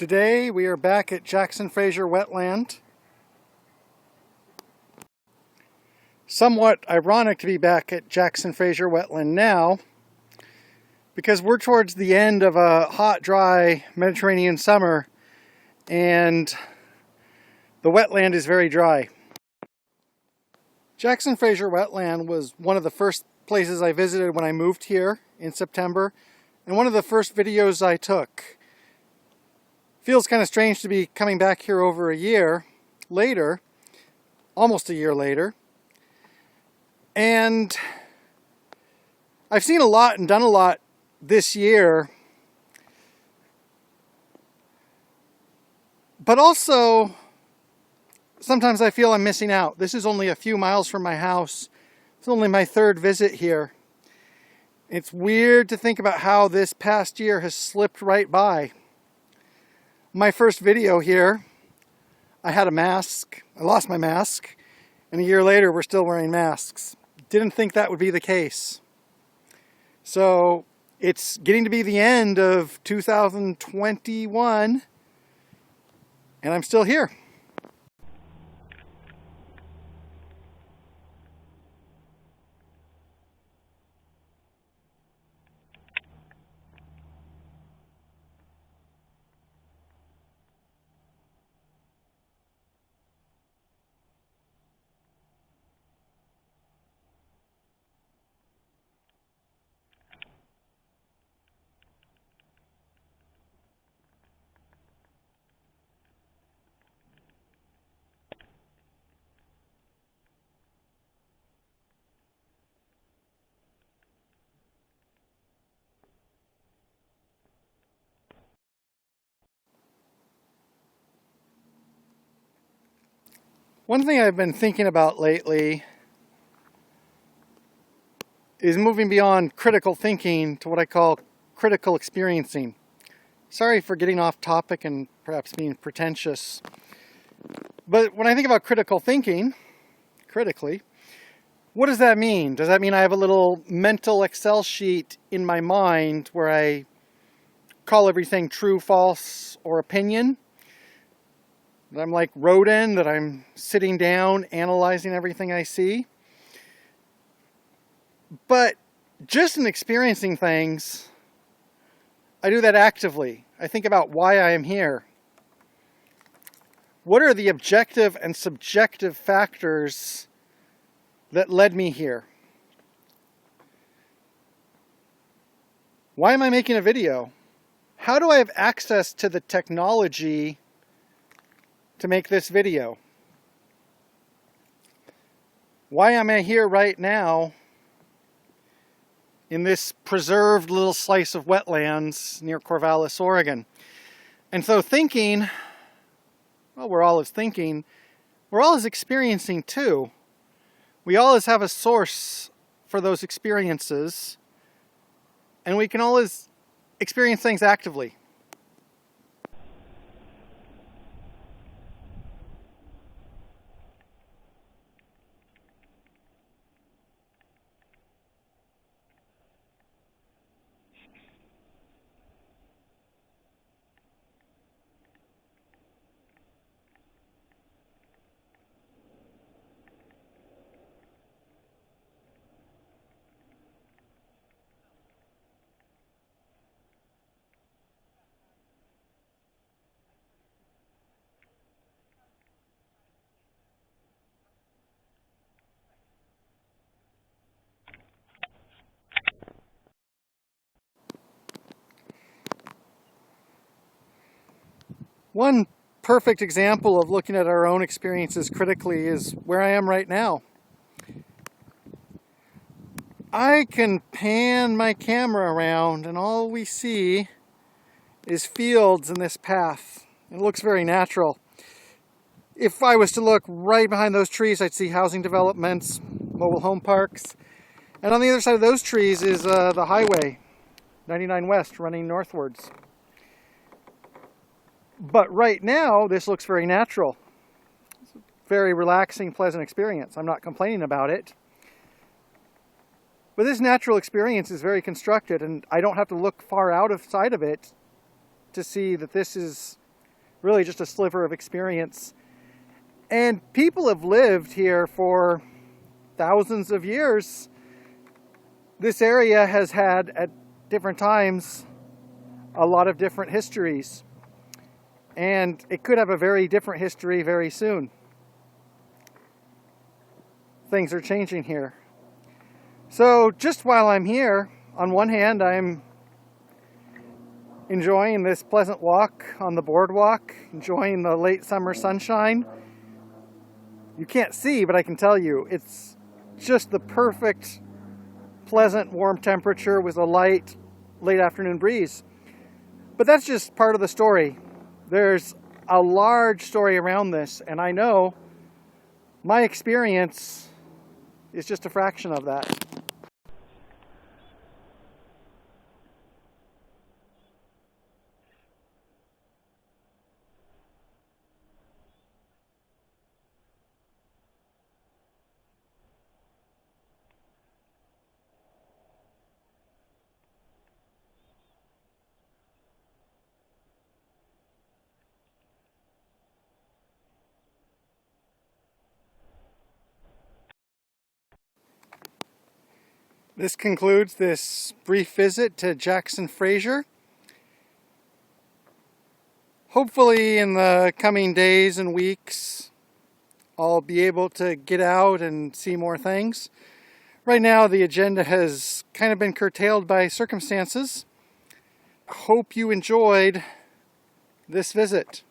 Today we are back at Jackson Frazier Wetland. Somewhat ironic to be back at Jackson Frazier Wetland now, because we're towards the end of a hot, dry Mediterranean summer and the wetland is very dry. Jackson Frazier Wetland was one of the first places I visited when I moved here in September, and one of the first videos I took. Feels kind of strange to be coming back here over a year later, almost a year later. And I've seen a lot and done a lot this year. But also, sometimes I feel I'm missing out. This is only a few miles from my house. It's only my third visit here. It's weird to think about how this past year has slipped right by. My first video here, I had a mask. I lost my mask, and a year later we're still wearing masks. Didn't think that would be the case. So it's getting to be the end of 2021, and I'm still here. One thing I've been thinking about lately is moving beyond critical thinking to what I call critical experiencing. Sorry for getting off topic and perhaps being pretentious. But when I think about critical thinking, critically, what does that mean? Does that mean I have a little mental Excel sheet in my mind where I call everything true, false, or opinion? That I'm like Rodin, that I'm sitting down analyzing everything I see? But just in experiencing things, I do that actively. I think about why I am here. What are the objective and subjective factors that led me here? Why am I making a video? How do I have access to the technology to make this video? Why am I here right now in this preserved little slice of wetlands near Corvallis, Oregon? And so thinking, well, we're all thinking, we're all experiencing too. We always have a source for those experiences, and we can always experience things actively. One perfect example of looking at our own experiences critically is where I am right now. I can pan my camera around and all we see is fields in this path. It looks very natural. If I was to look right behind those trees, I'd see housing developments, mobile home parks. And on the other side of those trees is the highway, 99 West, running northwards. But right now, this looks very natural. It's a very relaxing, pleasant experience. I'm not complaining about it. But this natural experience is very constructed, and I don't have to look far outside of it to see that this is really just a sliver of experience. And people have lived here for thousands of years. This area has had, at different times, a lot of different histories. And it could have a very different history very soon. Things are changing here. So just while I'm here, on one hand, I'm enjoying this pleasant walk on the boardwalk, enjoying the late summer sunshine. You can't see, but I can tell you, it's just the perfect, pleasant, warm temperature with a light, late afternoon breeze. But that's just part of the story. There's a large story around this, and I know my experience is just a fraction of that. This concludes this brief visit to Jackson Frazier. Hopefully in the coming days and weeks, I'll be able to get out and see more things. Right now, the agenda has kind of been curtailed by circumstances. Hope you enjoyed this visit.